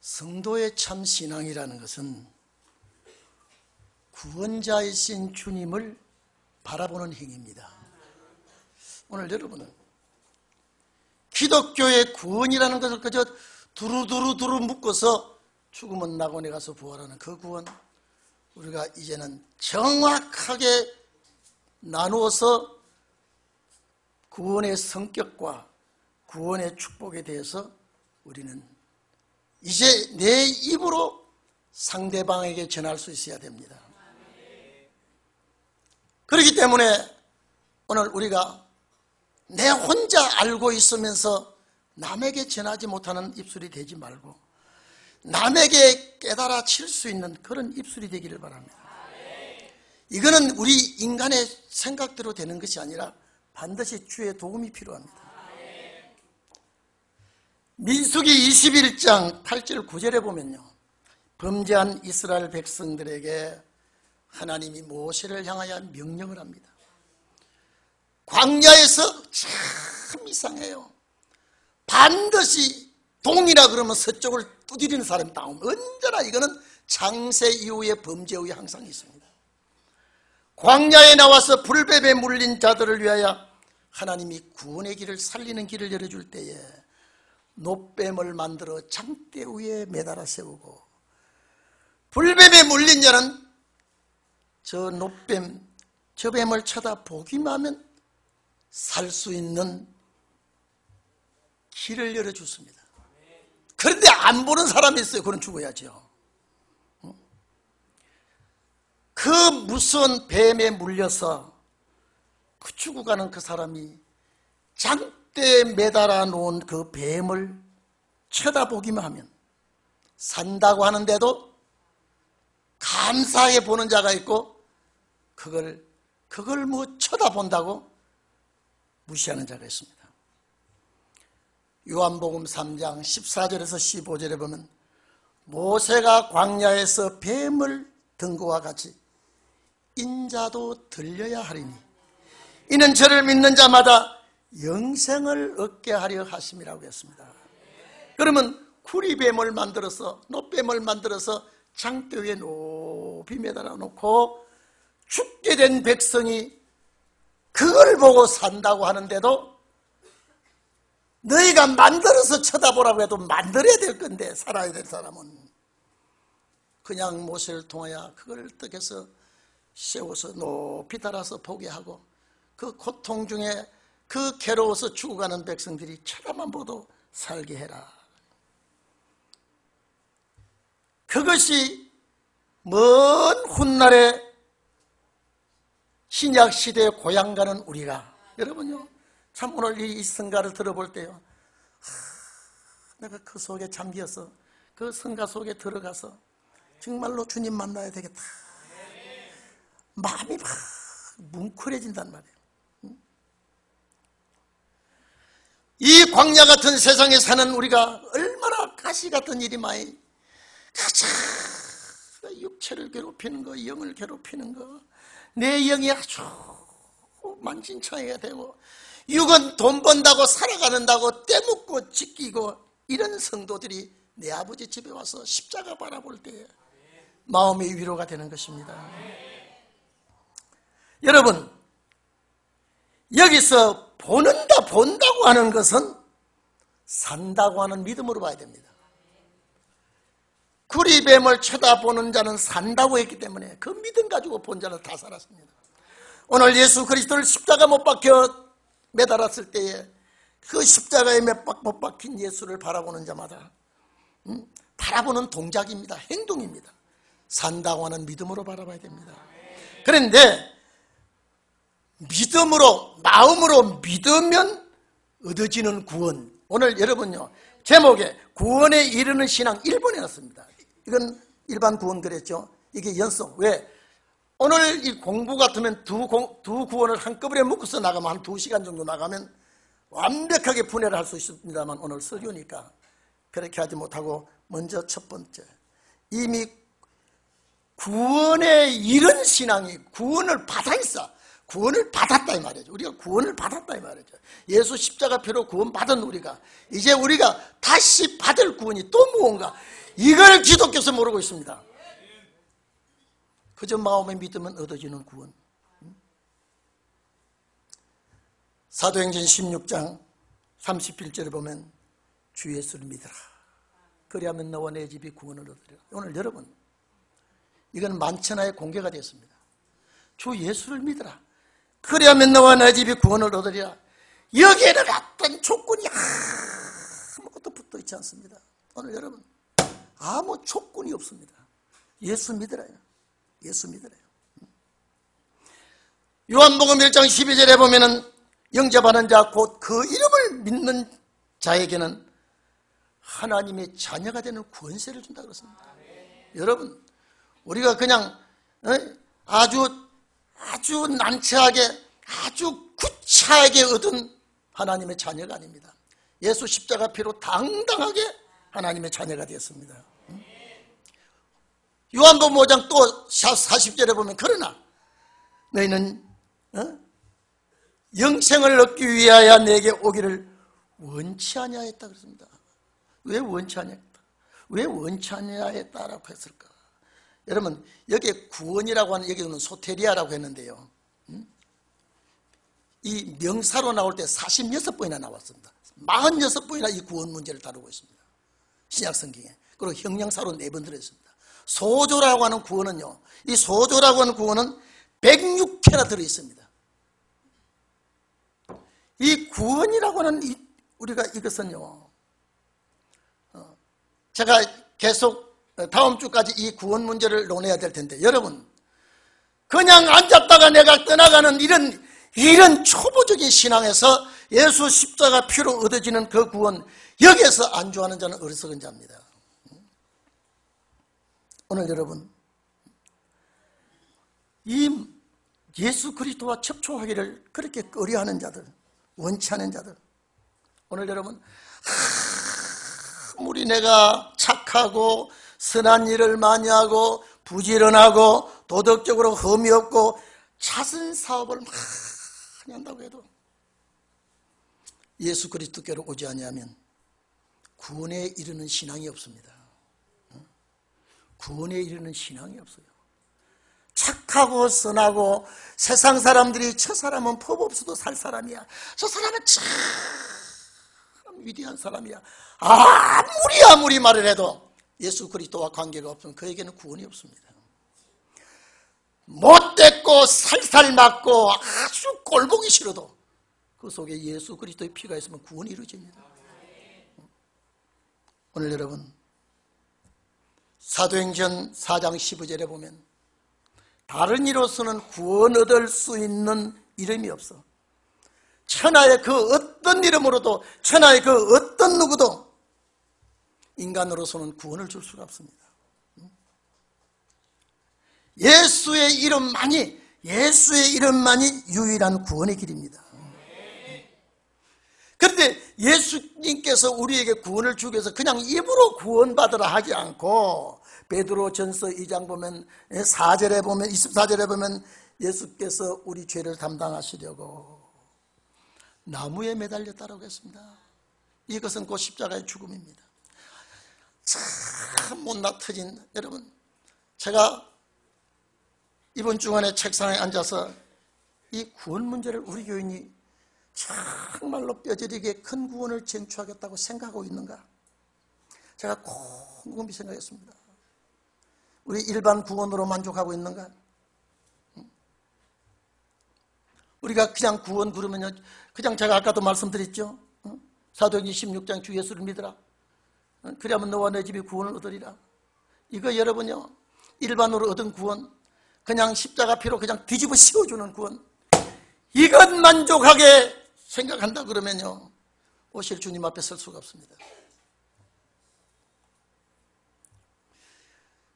성도의 참 신앙이라는 것은 구원자이신 주님을 바라보는 행위입니다. 오늘 여러분은 기독교의 구원이라는 것을 그저 두루두루 묶어서 죽으면 낙원에 가서 부활하는 그 구원, 우리가 이제는 정확하게 나누어서 구원의 성격과 구원의 축복에 대해서 우리는 이제 내 입으로 상대방에게 전할 수 있어야 됩니다. 그렇기 때문에 오늘 우리가 내 혼자 알고 있으면서 남에게 전하지 못하는 입술이 되지 말고 남에게 깨달아칠 수 있는 그런 입술이 되기를 바랍니다. 이거는 우리 인간의 생각대로 되는 것이 아니라 반드시 주의 도움이 필요합니다. 민수기 21장 8절 9절에 보면요, 범죄한 이스라엘 백성들에게 하나님이 모세를 향하여 명령을 합니다. 광야에서 참 이상해요. 반드시 동이라 그러면 서쪽을 두드리는 사람이 나오면 언제나 이거는 창세 이후의 범죄 후에 항상 있습니다. 광야에 나와서 불뱀에 물린 자들을 위하여 하나님이 구원의 길을 살리는 길을 열어줄 때에 놋뱀을 만들어 장대 위에 매달아 세우고, 불뱀에 물린 자는 저 놋뱀, 저 뱀을 쳐다보기만 하면 살 수 있는 길을 열어줬습니다. 그런데 안 보는 사람이 있어요. 그건 죽어야죠. 그 무서운 뱀에 물려서 그 죽어가는 그 사람이 장대에 매달아 놓은 그 뱀을 쳐다보기만 하면 산다고 하는데도 감사하게 보는 자가 있고, 그걸 뭐 쳐다본다고 무시하는 자가 있습니다. 요한복음 3장 14절에서 15절에 보면 모세가 광야에서 뱀을 든 것과 같이 인자도 들려야 하리니 이는 저를 믿는 자마다 영생을 얻게 하려 하심이라고 했습니다. 그러면 구리뱀을 만들어서, 놋뱀을 만들어서 장대 위에 높이 매달아 놓고 죽게 된 백성이 그걸 보고 산다고 하는데도 너희가 만들어서 쳐다보라고 해도 만들어야 될 건데, 살아야 될 사람은 그냥 모세를 통하여 그걸 어떻게해서 세워서 높이 달아서 보게 하고, 그 고통 중에 그 괴로워서 죽어가는 백성들이 쳐다만 보도 살게 해라. 그것이 먼 훗날에 신약 시대의 고향 가는 우리가, 여러분요, 참 오늘 이 성가를 들어볼 때요, 내가 그 속에 잠겨서 그 성가 속에 들어가서 정말로 주님 만나야 되겠다. 마음이 막 뭉클해진단 말이에요. 이 광야 같은 세상에 사는 우리가 얼마나 가시 같은 일이 많이, 가장 육체를 괴롭히는 거, 영을 괴롭히는 거, 내 영이 아주 만신창이가 되고, 육은 돈 번다고 살아가는다고 떼묻고 지키고, 이런 성도들이 내 아버지 집에 와서 십자가 바라볼 때 마음의 위로가 되는 것입니다. 여러분, 여기서 본다고 하는 것은 산다고 하는 믿음으로 봐야 됩니다. 구리뱀을 쳐다보는 자는 산다고 했기 때문에 그 믿음 가지고 본 자는 다 살았습니다. 오늘 예수 그리스도를 십자가 못 박혀 매달았을 때에 그 십자가에 못 박힌 예수를 바라보는 자마다 바라보는 동작입니다. 행동입니다. 산다고 하는 믿음으로 바라봐야 됩니다. 그런데 믿음으로, 마음으로 믿으면 얻어지는 구원, 오늘 여러분요, 제목에 구원에 이르는 신앙 1번 해놨습니다. 이건 일반 구원 그랬죠. 이게 연속. 왜? 오늘 이 공부 같으면 두 구원을 한꺼번에 묶어서 나가면 한 2시간 정도 나가면 완벽하게 분해를 할 수 있습니다만, 오늘 설교니까 그렇게 하지 못하고 먼저 첫 번째, 이미 구원에 이른 신앙이 구원을 받아 있어. 구원을 받았다 이 말이죠. 우리가 구원을 받았다 이 말이죠. 예수 십자가표로 구원 받은 우리가 이제 우리가 다시 받을 구원이 또 무언가, 이걸 기독교에서 모르고 있습니다. 그저 마음에 믿으면 얻어지는 구원. 사도행전 16장 31절에 보면 주 예수를 믿으라. 그리하면 너와 내 집이 구원을 얻으리라. 오늘 여러분, 이건 만천하에 공개가 되었습니다. 주 예수를 믿으라. 그리하면 너와 내 집이 구원을 얻으리라. 여기에는 어떤 조건이 아무것도 붙어 있지 않습니다. 오늘 여러분, 아무 조건이 없습니다. 예수 믿으라요. 예수 믿으라요. 요한복음 1장 12절에 보면은 영접하는 자 곧 그 이름을 믿는 자에게는 하나님의 자녀가 되는 권세를 준다 그랬습니다. 여러분, 우리가 그냥 아주 난처하게 아주 구차하게 얻은 하나님의 자녀가 아닙니다. 예수 십자가 피로 당당하게 하나님의 자녀가 되었습니다. 요한복음 5장 또 40절에 보면 그러나 너희는 영생을 얻기 위하여 내게 오기를 원치 아니하였다 그랬습니다. 왜 원치 아니하였다? 왜 원치 아니하였다라고 했을까? 여러분, 여기에 구원이라고 하는, 여기는 소테리아라고 했는데요, 이 명사로 나올 때 46번이나 나왔습니다. 46번이나 이 구원 문제를 다루고 있습니다. 신약 성경에. 그리고 형용사로 4번 들어있습니다. 소조라고 하는 구원은요, 이 소조라고 하는 구원은 106회나 들어있습니다. 이 구원이라고 하는 우리가 이것은요, 제가 계속 다음 주까지 이 구원 문제를 논해야 될 텐데, 여러분, 그냥 앉았다가 내가 떠나가는 이런 초보적인 신앙에서 예수 십자가 피로 얻어지는 그 구원, 여기에서 안주하는 자는 어리석은 자입니다. 오늘 여러분, 이 예수 그리스도와 접촉하기를 그렇게 꺼려하는 자들, 원치 않은 자들, 오늘 여러분, 아무리 내가 착하고 선한 일을 많이 하고 부지런하고 도덕적으로 흠이 없고 자선사업을 많이 한다고 해도 예수 그리스도께로 오지 아니하면 구원에 이르는 신앙이 없습니다. 구원에 이르는 신앙이 없어요. 착하고 선하고 세상 사람들이 저 사람은 법 없어도 살 사람이야, 저 사람은 참 위대한 사람이야, 아무리 말을 해도 예수 그리스도와 관계가 없으면 그에게는 구원이 없습니다. 못됐고 살살 맞고 아주 꼴보기 싫어도 그 속에 예수 그리스도의 피가 있으면 구원이 이루어집니다. 오늘 여러분, 사도행전 4장 15절에 보면 다른 이로서는 구원 얻을 수 있는 이름이 없어. 천하의 그 어떤 이름으로도, 천하의 그 어떤 누구도 인간으로서는 구원을 줄 수가 없습니다. 예수의 이름만이 유일한 구원의 길입니다. 그런데 예수님께서 우리에게 구원을 주기 위해서 그냥 입으로 구원받으라 하지 않고, 베드로 전서 2장 보면 4절에 보면 24절에 보면 예수께서 우리 죄를 담당하시려고 나무에 매달렸다라고 했습니다. 이것은 곧 십자가의 죽음입니다. 참 못나 터진, 여러분, 제가 이번 주간에 책상에 앉아서 이 구원 문제를 우리 교인이 정말로 뼈저리게 큰 구원을 쟁취하겠다고 생각하고 있는가? 제가 곰곰이 생각했습니다. 우리 일반 구원으로 만족하고 있는가? 우리가 그냥 구원 그러면요, 그냥 제가 아까도 말씀드렸죠. 사도행전 16장 주 예수를 믿으라. 그러면 너와 내 집이 구원을 얻으리라. 이거 여러분요, 일반으로 얻은 구원, 그냥 십자가 피로 그냥 뒤집어 씌워주는 구원, 이것 만족하게 생각한다 그러면요, 오실 주님 앞에 설 수가 없습니다.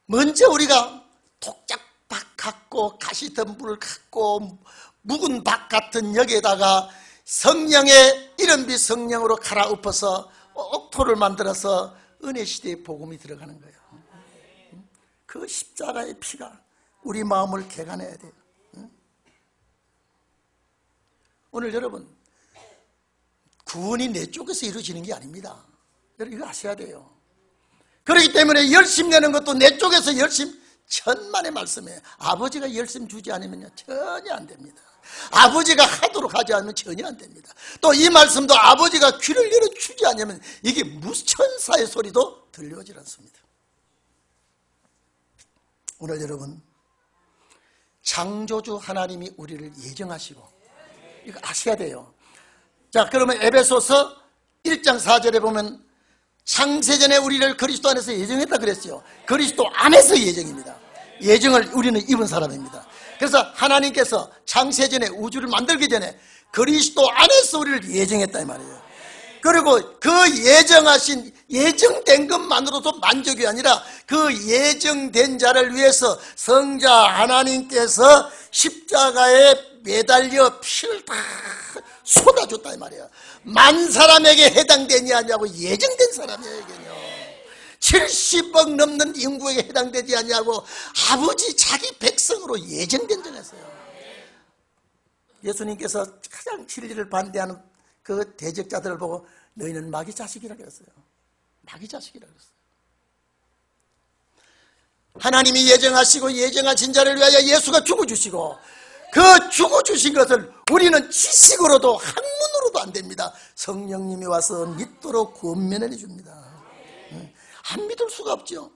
먼저 우리가 독작박 같고 가시덤불을 갖고 묵은 박 같은 여기에다가 성령의 이른비 성령으로 갈아엎어서 옥토를 만들어서 은혜 시대의 복음이 들어가는 거예요. 그 십자가의 피가 우리 마음을 개간해야 돼요. 오늘 여러분, 구원이 내 쪽에서 이루어지는 게 아닙니다. 여러분, 이거 아셔야 돼요. 그렇기 때문에 열심 내는 것도 내 쪽에서 열심, 천만의 말씀이에요. 아버지가 열심 주지 않으면 전혀 안 됩니다. 아버지가 하도록 하지 않으면 전혀 안 됩니다. 또 이 말씀도 아버지가 귀를 열어주지 않으면 이게 무슨 천사의 소리도 들려오질 않습니다. 오늘 여러분, 창조주 하나님이 우리를 예정하시고, 이거 아셔야 돼요. 자, 그러면 에베소서 1장 4절에 보면 창세전에 우리를 그리스도 안에서 예정했다 그랬어요. 그리스도 안에서 예정입니다. 예정을 우리는 입은 사람입니다. 그래서 하나님께서 창세전에 우주를 만들기 전에 그리스도 안에서 우리를 예정했다 이 말이에요. 그리고 그 예정하신, 예정된 것만으로도 만족이 아니라 그 예정된 자를 위해서 성자 하나님께서 십자가에 매달려 피를 다 쏟아줬다 이 말이에요. 만 사람에게 해당되지 아니하고 예정된 사람에게요, 70억 넘는 인구에게 해당되지 아니하고 아버지 자기 백성으로 예정된 자가 있어요. 예수님께서 가장 진리를 반대하는 그 대적자들을 보고 너희는 마귀 자식이라 그랬어요. 마귀 자식이라 그랬어요. 하나님이 예정하시고 예정하신 자를 위하여 예수가 죽어주시고, 그 죽어주신 것을 우리는 지식으로도 학문으로도 안 됩니다. 성령님이 와서 믿도록 권면해 줍니다. 안 믿을 수가 없죠.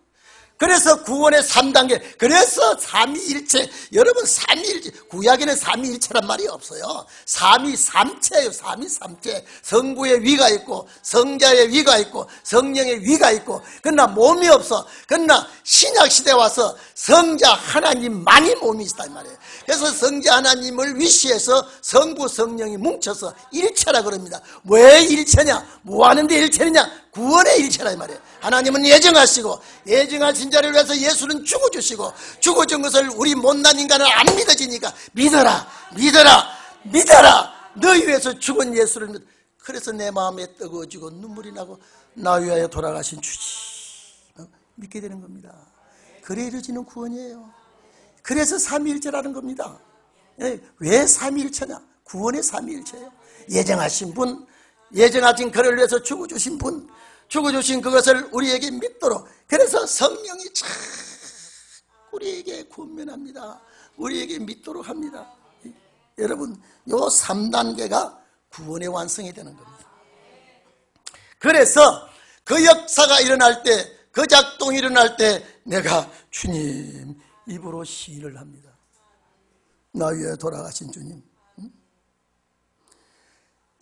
그래서 구원의 3단계, 그래서 삼위일체, 여러분 삼위일체, 구약에는 삼위일체란 말이 없어요. 삼위삼체예요. 삼위삼체. 성부의 위가 있고 성자의 위가 있고 성령의 위가 있고, 그러나 몸이 없어. 그러나 신약시대에 와서 성자 하나님만이 몸이 있다 이 말이에요. 그래서 성자 하나님을 위시해서 성부 성령이 뭉쳐서 일체라 그럽니다. 왜 일체냐? 뭐 하는데 일체냐? 구원의 일체라 이 말이에요. 하나님은 예정하시고 예정하신 자를 위해서 예수는 죽어주시고, 죽어준 것을 우리 못난 인간은 안 믿어지니까 믿어라, 믿어라, 믿어라. 너희 위해서 죽은 예수를 믿어. 그래서 내 마음에 뜨거워지고 눈물이 나고 나 위하여 돌아가신 주지, 믿게 되는 겁니다. 그래 이루어지는 구원이에요. 그래서 삼위일체라는 겁니다. 왜 삼위일체냐? 구원의 삼위일체예요. 예정하신 분, 예정하신 그를 위해서 죽어주신 분, 죽어주신 그것을 우리에게 믿도록, 그래서 성령이 참 우리에게 권면합니다. 우리에게 믿도록 합니다. 여러분, 요 3단계가 구원의 완성이 되는 겁니다. 그래서 그 역사가 일어날 때, 그 작동이 일어날 때 내가 주님 입으로 시인을 합니다. 나 위에 돌아가신 주님.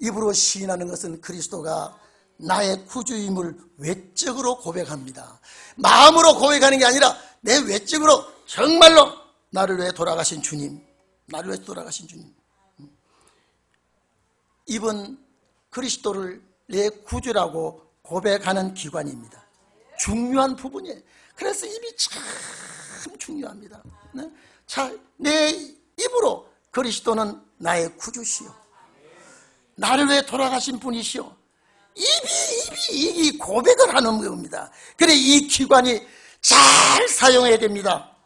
입으로 시인하는 것은 그리스도가 나의 구주임을 외적으로 고백합니다. 마음으로 고백하는 게 아니라 내 외적으로 정말로 나를 위해 돌아가신 주님, 나를 위해 돌아가신 주님. 입은 그리스도를 내 구주라고 고백하는 기관입니다. 중요한 부분이에요. 그래서 입이 참 중요합니다. 자, 내 입으로 그리스도는 나의 구주시오, 나를 위해 돌아가신 분이시오. 입이 고백을 하는 겁니다. 그래, 이 기관이 잘 사용해야 됩니다.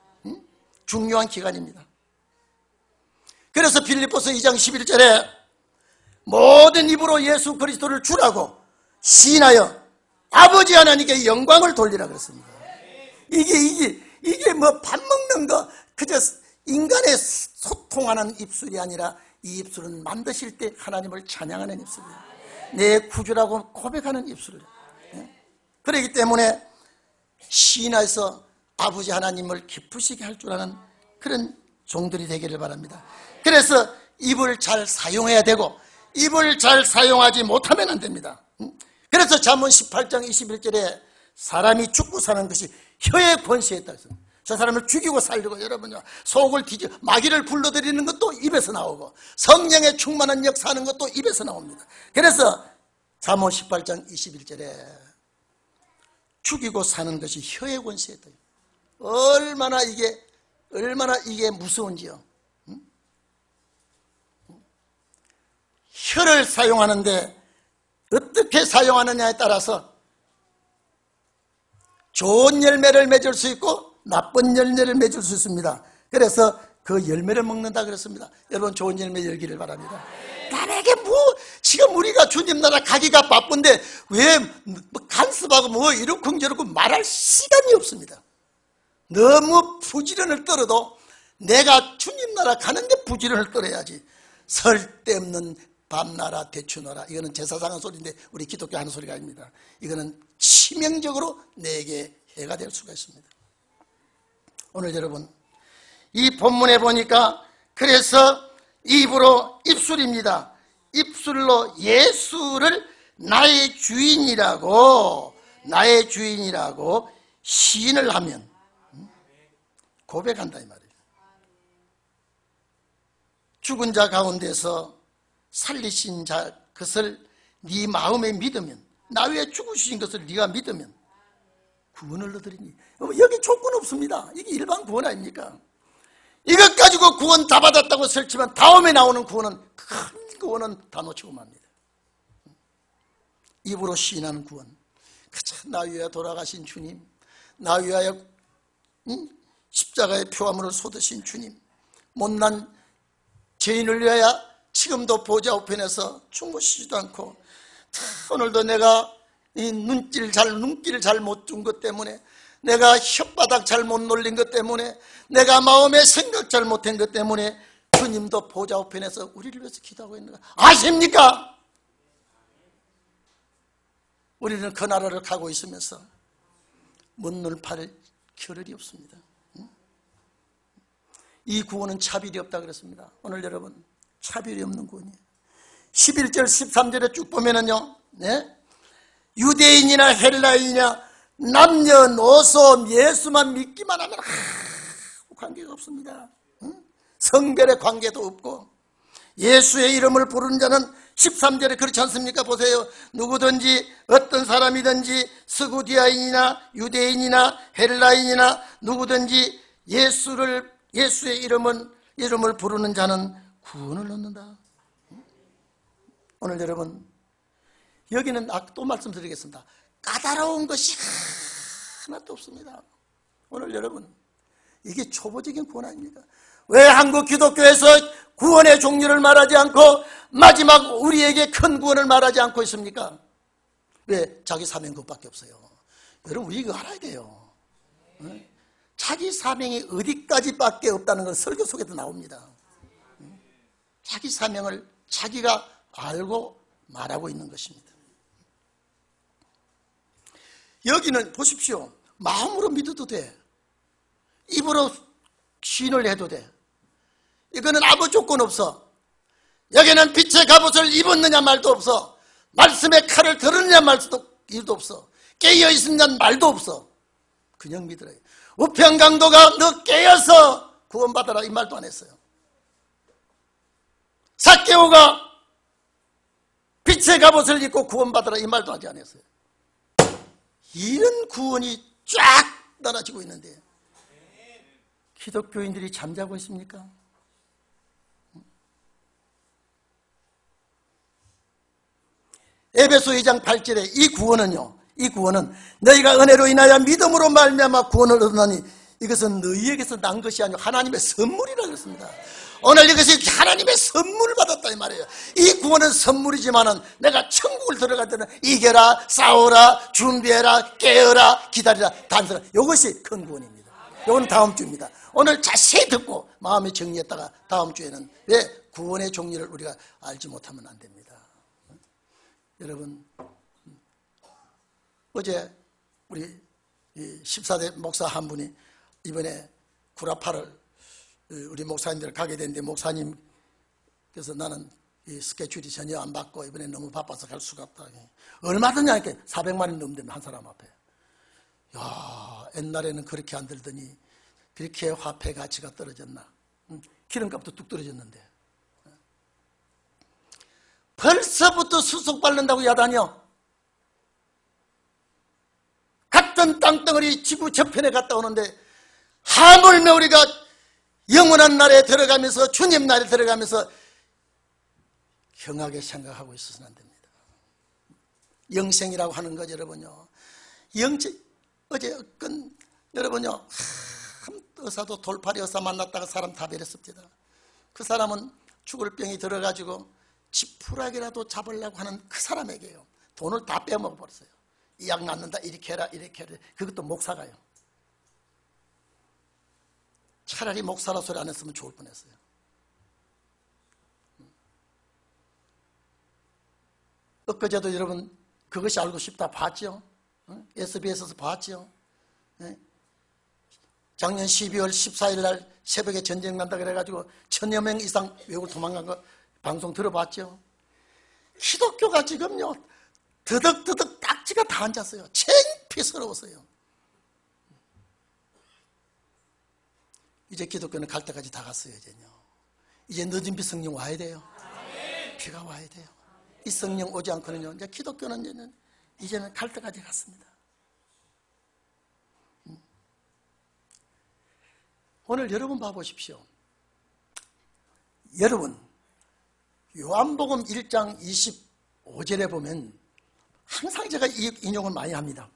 중요한 기관입니다. 그래서 빌립보서 2장 11절에 모든 입으로 예수 그리스도를 주라고 시인하여 아버지 하나님께 영광을 돌리라 그랬습니다. 이게 뭐 밥 먹는 거, 그저 인간의 소통하는 입술이 아니라 이 입술은 만드실 때 하나님을 찬양하는 입술이에요. 내 구주라고 고백하는 입술이에요. 그렇기 때문에 시인해서 아버지 하나님을 기쁘시게 할 줄 아는 그런 종들이 되기를 바랍니다. 그래서 입을 잘 사용해야 되고, 입을 잘 사용하지 못하면 안 됩니다. 그래서 잠언 18장 21절에 사람이 죽고 사는 것이 혀의 권세에 있다 했습니다. 저 사람을 죽이고 살리고, 여러분요, 속을 뒤져 마귀를 불러들이는 것도 입에서 나오고 성령의 충만한 역사하는 것도 입에서 나옵니다. 그래서 잠언 18장 21절에 죽이고 사는 것이 혀의 권세에 있다. 얼마나 이게 무서운지요. 혀를 사용하는데 어떻게 사용하느냐에 따라서 좋은 열매를 맺을 수 있고 나쁜 열매를 맺을 수 있습니다. 그래서 그 열매를 먹는다 그랬습니다. 여러분 좋은 열매 열기를 바랍니다. 남에게 지금 우리가 주님 나라 가기가 바쁜데 왜 간섭하고 이렇고 저렇고 말할 시간이 없습니다. 너무 부지런을 떨어도 내가 주님 나라 가는데 부지런을 떨어야지. 쓸데없는 밤나라 대추나라, 이거는 제사상한 소리인데 우리 기독교 하는 소리가 아닙니다. 이거는 치명적으로 내게 해가 될 수가 있습니다. 오늘 여러분 이 본문에 보니까 그래서 입으로 입술입니다. 입술로 예수를 나의 주인이라고 시인을 하면 고백한다 이 말이에요. 죽은 자 가운데서 살리신 자 그것을 네 마음에 믿으면, 나 위에 죽으신 것을 네가 믿으면 구원을 얻으리니. 여기 조건 없습니다. 이게 일반 구원 아닙니까? 이것 가지고 구원 다 받았다고 설치면 다음에 나오는 구원은, 큰 구원은 다 놓치고 맙니다. 입으로 시인하는 구원, 그저 나 위하여 돌아가신 주님, 나 위하여 십자가의 표화물을 쏟으신 주님, 못난 죄인을 위하여 지금도 보좌 우편에서 주무시지도 않고, 오늘도 내가 이 눈길을 잘 못 준 것 때문에, 내가 혓바닥 잘못 놀린 것 때문에, 내가 마음에 생각 잘못한 것 때문에 주님도 보좌 우편에서 우리를 위해서 기도하고 있는 거 아십니까? 우리는 그 나라를 가고 있으면서 묻는 팔을 겨를이 없습니다. 이 구원은 차별이 없다 그랬습니다. 오늘 여러분 차별이 없는 구원이에요. 11절 13절에 쭉 보면은요, 유대인이나 헬라인이나 남녀노소 예수만 믿기만 하면 관계가 없습니다. 성별의 관계도 없고, 예수의 이름을 부르는 자는 13절에 그렇지 않습니까? 보세요. 누구든지 어떤 사람이든지 스구디아인이나 유대인이나 헬라인이나 누구든지 예수의 이름을 부르는 자는 구원을 얻는다. 오늘 여러분 여기는 또 말씀드리겠습니다. 까다로운 것이 하나도 없습니다. 오늘 여러분 이게 초보적인 구원 아닙니까? 왜 한국 기독교에서 구원의 종류를 말하지 않고 마지막 우리에게 큰 구원을 말하지 않고 있습니까? 왜? 자기 사명 그것밖에 없어요. 여러분 우리 이거 알아야 돼요. 자기 사명이 어디까지밖에 없다는 건 설교 속에도 나옵니다. 자기 사명을 자기가 알고 말하고 있는 것입니다. 여기는 보십시오. 마음으로 믿어도 돼. 입으로 시인을 해도 돼. 이거는 아무 조건 없어. 여기는 빛의 갑옷을 입었느냐 말도 없어. 말씀의 칼을 들었느냐 말도 없어. 깨어있느냐 말도 없어. 그냥 믿으라. 우편강도가 너 깨어서 구원받아라 이 말도 안 했어요. 삭개오가 빛의 갑옷을 입고 구원받아라 이 말도 하지 않았어요. 이런 구원이 쫙 나눠지고 있는데 기독교인들이 잠자고 있습니까? 에베소 2장 8절에 이 구원은 너희가 은혜로 인하여 믿음으로 말미암아 구원을 얻으나니 이것은 너희에게서 난 것이 아니고 하나님의 선물이라 그랬습니다. 오늘 이것이 하나님의 선물을 받았다 이 말이에요. 이 구원은 선물이지만은 내가 천국을 들어갈 때는 이겨라, 싸워라, 준비해라, 깨어라, 기다리라, 단서라. 이것이 큰 구원입니다. 이건 다음 주입니다. 오늘 자세히 듣고 마음에 정리했다가 다음 주에는 왜 구원의 종류를 우리가 알지 못하면 안 됩니다. 여러분 어제 우리 14대 목사 한 분이 이번에 구라파를 우리 목사님들 가게 됐는데, 목사님께서 나는 이 스케줄이 전혀 안 받고 이번에 너무 바빠서 갈 수가 없다. 얼마 드냐 이렇게 400만 원 넘는데 한 사람 앞에. 야, 옛날에는 그렇게 안 들더니 그렇게 화폐 가치가 떨어졌나. 기름값도 뚝 떨어졌는데 벌써부터 수속 받는다고 야단이요. 같은 땅덩어리 지구 저편에 갔다 오는데 하물며 우리가 영원한 날에 들어가면서 주님 날에 들어가면서 경하게 생각하고 있어서는 안 됩니다. 영생이라고 하는 것 여러분요. 어제 여러분요 참 의사도 돌팔이 의사 만났다가 사람 다 버렸습니다. 그 사람은 죽을 병이 들어가지고 지푸라기라도 잡으려고 하는 그 사람에게요, 돈을 다 빼먹어 버렸어요. 이 약 낫는다, 이렇게 해라, 이렇게 해라. 그것도 목사가요. 차라리 목사라 소리 안 했으면 좋을 뻔했어요. 엊그제도 여러분 그것이 알고 싶다 봤죠? SBS에서 봤죠? 작년 12월 14일 날 새벽에 전쟁 난다 그래가지고 1000여 명 이상 외국을 도망간 거 방송 들어봤죠? 기독교가 지금요 드덕드덕 딱지가 다 앉았어요. 창피스러웠어요. 이제 기독교는 갈 때까지 다 갔어요. 이제 늦은 비 성령 와야 돼요. 비가 와야 돼요. 이 성령 오지 않고는요, 이제 기독교는 이제는 갈 때까지 갔습니다. 오늘 여러분 봐보십시오. 여러분 요한복음 1장 25절에 보면 항상 제가 이 인용을 많이 합니다.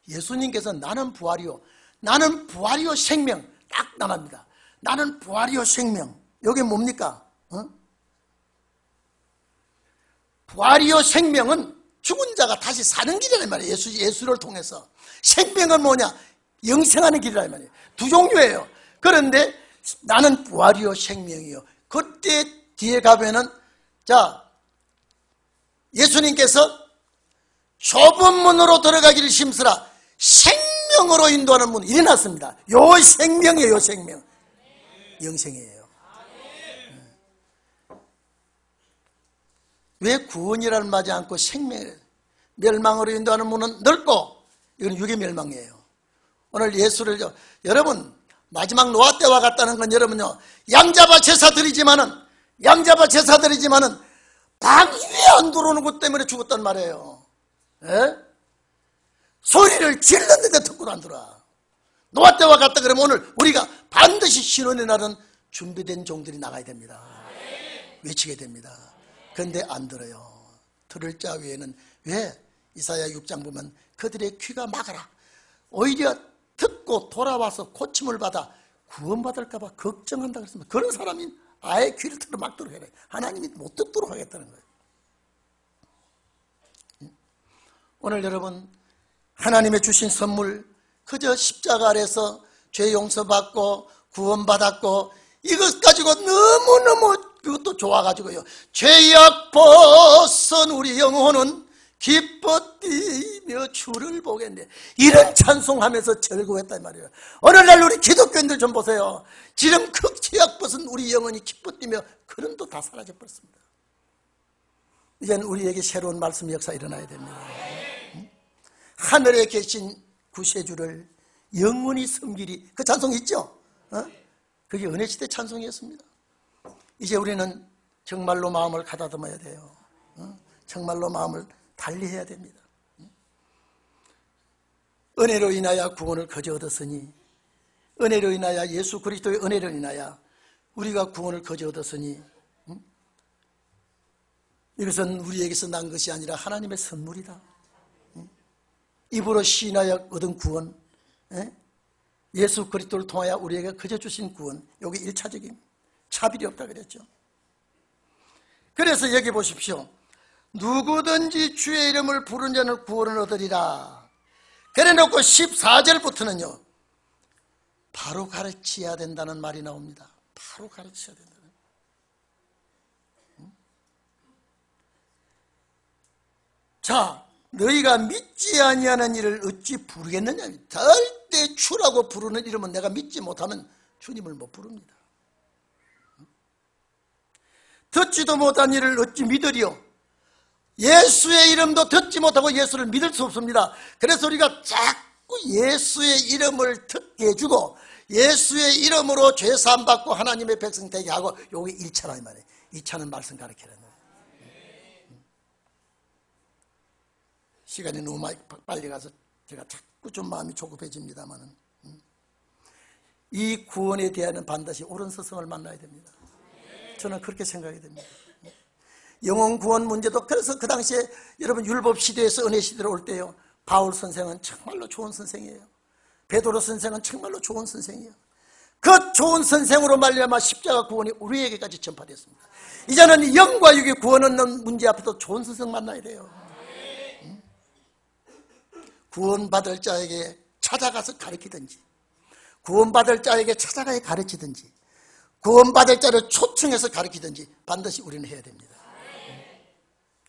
예수님께서 나는 부활이요, 나는 부활이요 생명 딱 나갑니다. 나는 부활이요 생명. 이게 뭡니까? 부활이요 생명은 죽은 자가 다시 사는 길이란 말이에요. 예수를 통해서. 생명은 뭐냐? 영생하는 길이란 말이에요. 두 종류예요. 그런데 나는 부활이요 생명이요. 그때 뒤에 가면은 자 예수님께서 좁은 문으로 들어가기를 심쓰라 생명으로 인도하는 문 일어났습니다. 요 생명이에요. 요 생명. 영생이에요. 왜 구원이라는 말하지 않고 생명, 멸망으로 인도하는 문은 넓고 이건 육의 멸망이에요. 오늘 예수를 여러분 마지막 노아 때와 같다는 건 여러분요 양잡아 제사 드리지만은 방 위에 안 들어오는 것 때문에 죽었단 말이에요. 에? 소리를 질렀는데 듣고도 안 들어와. 노아 때와 같다 그러면 오늘 우리가 반드시 신원의 날은 준비된 종들이 나가야 됩니다. 외치게 됩니다. 그런데 안 들어요. 들을 자 외에는 왜? 이사야 6장 보면 그들의 귀가 막아라. 오히려 듣고 돌아와서 고침을 받아 구원받을까 봐 걱정한다 그랬습니다. 그런 사람이 아예 귀를 틀어 막도록 해라. 하나님이 못 듣도록 하겠다는 거예요. 오늘 여러분 하나님의 주신 선물 그저 십자가 아래서 죄 용서받고 구원받았고 이것 가지고 너무너무 그것도 좋아가지고요 죄악 벗은 우리 영혼은 기뻐 뛰며 주를 보겠네. 이런 찬송하면서 즐거웠단 말이에요. 오늘날 우리 기독교인들 좀 보세요. 지금 그 죄악 벗은 우리 영혼이 기뻐 뛰며 그런 도 다 사라져 버렸습니다. 이제는 우리에게 새로운 말씀 역사 일어나야 됩니다. 하늘에 계신 구세주를 영원히 섬기리. 그 찬송 있죠? 그게 은혜시대 찬송이었습니다. 이제 우리는 정말로 마음을 가다듬어야 돼요. 정말로 마음을 달리해야 됩니다. 은혜로 인하여 구원을 거저 얻었으니 은혜로 인하여 예수 그리스도의 은혜로 인하여 우리가 구원을 거저 얻었으니 이것은 우리에게서 난 것이 아니라 하나님의 선물이다. 입으로 시인하여 얻은 구원, 예수 그리스도를 통하여 우리에게 거저 주신 구원, 여기 1차적인 차별이 없다 그랬죠. 그래서 여기 보십시오. 누구든지 주의 이름을 부른 자는 구원을 얻으리라. 그래 놓고 14절부터는요 바로 가르쳐야 된다는 말이 나옵니다. 바로 가르쳐야 된다는. 자, 너희가 믿지 아니하는 일을 어찌 부르겠느냐. 절대 주라고 부르는 이름은 내가 믿지 못하면 주님을 못 부릅니다. 듣지도 못한 일을 어찌 믿으리요. 예수의 이름도 듣지 못하고 예수를 믿을 수 없습니다. 그래서 우리가 자꾸 예수의 이름을 듣게 해주고 예수의 이름으로 죄사함 받고 하나님의 백성 되게 하고 요게 1차라 이 말이에요. 2차는 말씀 가르치라는 거예요. 시간이 너무 빨리 가서 제가 자꾸 좀 마음이 조급해집니다만은 이 구원에 대한 반드시 옳은 스승을 만나야 됩니다. 저는 그렇게 생각이 됩니다. 영혼 구원 문제도 그래서 그 당시에 여러분 율법 시대에서 은혜 시대로 올 때요 바울 선생은 정말로 좋은 선생이에요. 베드로 선생은 정말로 좋은 선생이에요. 그 좋은 선생으로 말미암아 십자가 구원이 우리에게까지 전파됐습니다. 이제는 영과 육의 구원 얻는 문제 앞에도 좋은 선생 만나야 돼요. 구원받을 자에게 찾아가서 가르치든지, 구원받을 자에게 찾아가서 가르치든지, 구원받을 자를 초청해서 가르치든지 반드시 우리는 해야 됩니다.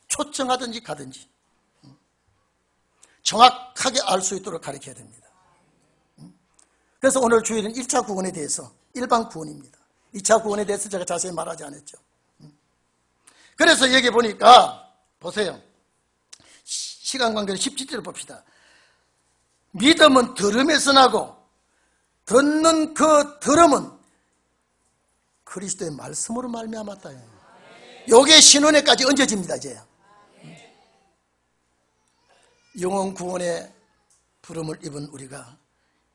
초청하든지 가든지 정확하게 알 수 있도록 가르쳐야 됩니다. 그래서 오늘 주일은 1차 구원에 대해서, 일반 구원입니다. 2차 구원에 대해서 제가 자세히 말하지 않았죠. 그래서 여기 보니까 보세요. 시간 관계로 17절을 봅시다. 믿음은 들음에서 나고 듣는 그 들음은 그리스도의 말씀으로 말미암았다. 요게 신혼에까지 얹어집니다. 이제 영혼 구원의 부름을 입은 우리가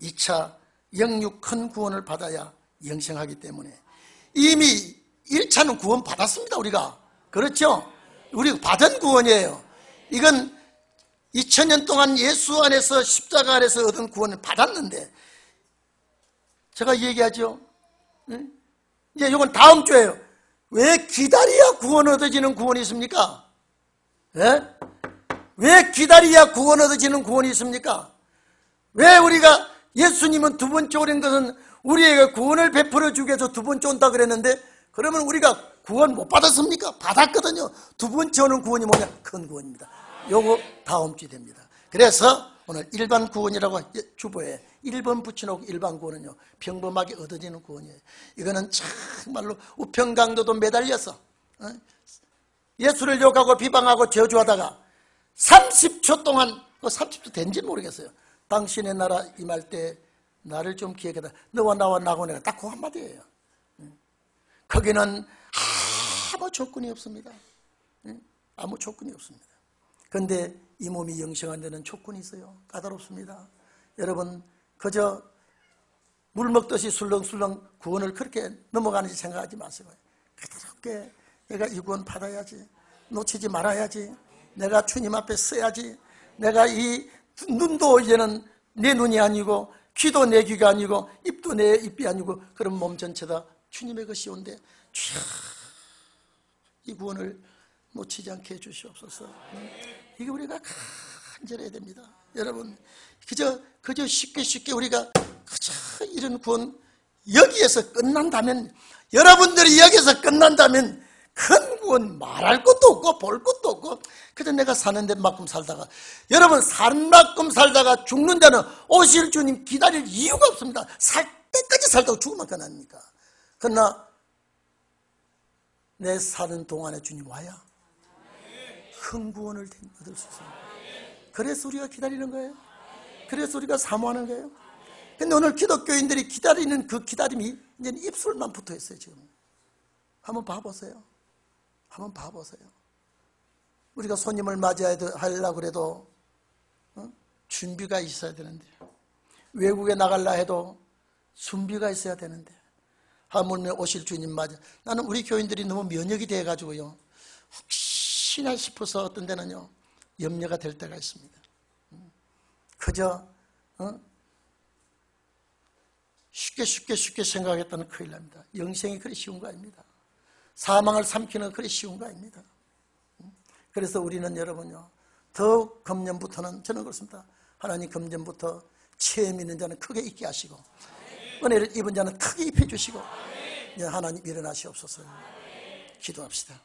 2차 영육 큰 구원을 받아야 영생하기 때문에 이미 1차는 구원 받았습니다. 우리가. 그렇죠? 우리가 받은 구원이에요. 이건 2000년 동안 예수 안에서 십자가 안에서 얻은 구원을 받았는데, 제가 얘기하죠. 이제 이건 다음 주에요. 왜 기다려야 구원 얻어지는 구원이 있습니까? 왜 기다려야 구원 얻어지는 구원이 있습니까? 왜 우리가 예수님은 두 번째 오는 것은 우리에게 구원을 베풀어 주기 위해서 두 번째 온다 그랬는데, 그러면 우리가 구원 못 받았습니까? 받았거든요. 두 번째 오는 구원이 뭐냐? 큰 구원입니다. 요거 다음 주에 됩니다. 그래서 오늘 일반 구원이라고 주보에 1번 붙여놓고 일반 구원은요, 평범하게 얻어지는 구원이에요. 이거는 정말로 우편강도도 매달려서 예수를 욕하고 비방하고 저주하다가 30초 동안, 30초 된지 모르겠어요. 당신의 나라 임할 때 나를 좀 기억해라. 너와 나와 나고 내가 딱 그 한마디예요. 거기는 아무 조건이 없습니다. 아무 조건이 없습니다. 그런데 이 몸이 영생한 데는 조건이 있어요. 까다롭습니다. 여러분, 그저 물 먹듯이 술렁술렁 구원을 그렇게 넘어가는지 생각하지 마세요. 까다롭게 내가 이 구원 받아야지, 놓치지 말아야지, 내가 주님 앞에 서야지, 내가 이 눈도 이제는 내 눈이 아니고 귀도 내 귀가 아니고 입도 내 입이 아니고 그런 몸 전체다 주님의 것이 온데, 이 구원을 놓치지 않게 해주시옵소서. 이게 우리가 간절해야 됩니다. 여러분, 그저 쉽게 우리가 그저 이런 구원 여기에서 끝난다면, 여러분들이 여기서 끝난다면 큰 구원 말할 것도 없고 볼 것도 없고 그저 내가 사는 데만큼 살다가, 여러분 사는 만큼 살다가 죽는 자는 오실 주님 기다릴 이유가 없습니다. 살 때까지 살다가 죽으면 끝납니까? 그러나 내 사는 동안에 주님 와야 큰 구원을 얻을 수 있습니다. 그래서 우리가 기다리는 거예요. 그래서 우리가 사모하는 거예요. 근데 오늘 기독교인들이 기다리는 그 기다림이 이제 입술만 붙어 있어요. 지금 한번 봐보세요. 한번 봐보세요. 우리가 손님을 맞이하려고 해도 준비가 있어야 되는데, 외국에 나가려 해도 준비가 있어야 되는데, 하물며 오실 주님 맞아. 나는 우리 교인들이 너무 면역이 돼가지고요, 혹시나 싶어서 어떤 데는요 염려가 될 때가 있습니다. 그저 쉽게 생각했다는 큰일 납니다. 영생이 그리 쉬운 거 아닙니다. 사망을 삼키는 그리 쉬운 거 아닙니다. 그래서 우리는 여러분요, 더욱 금년부터는 저는 그렇습니다. 하나님 금년부터 체험 있는 자는 크게 있게 하시고, 은혜를 입은 자는 크게 입혀주시고, 하나님 일어나시옵소서. 기도합시다.